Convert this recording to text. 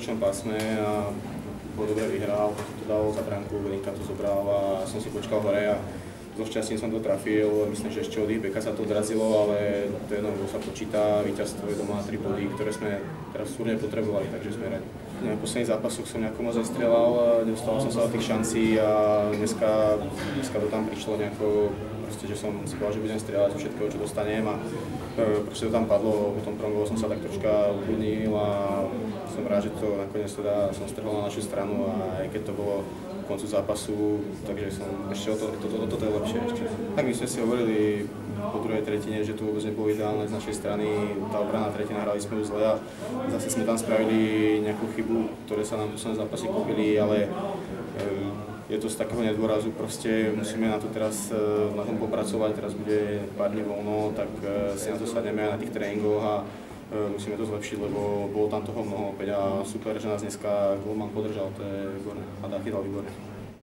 útočnom pásme a bol dobre vyhral, to dal za bránku, Linka to zobral a som si počkal hore a so šťastím som to trafil. Myslím, že ešte od ich beka sa to odrazilo, ale to jedno sa počíta, víťazstvo je doma 3 body, ktoré sme teraz súrne potrebovali, takže sme radi. V posledných zápasoch som nejako moc nestrelal, nedostal som sa do tých šancí a dneska to tam prišlo nejako, proste, že som si povedal, že budem strieľať zo všetkého, čo dostanem a proste to tam padlo, po tom prvom góle som sa tak troška ukludnil a som rád, že to nakoniec teda som strhol na našu stranu a aj keď to bolo v koncu zápasu, takže som ešte toto je lepšie ešte. Tak my sme si hovorili po druhej tretine, že to vôbec nebolo ideálne z našej strany, tá obrana tretina, hrali sme ju zle a zase sme tam spravili nejakú chybu, ktoré sa nám v poslednom zápase kúpili, ale je to z takého nedôrazu, proste musíme na to teraz na tom popracovať, teraz bude pár dní voľno, tak si na to sadneme aj na tých tréningoch a musíme to zlepšiť, lebo bolo tam toho mnoho opäť a super, že nás dneska golman podržal, to je výborné a chytal výborne.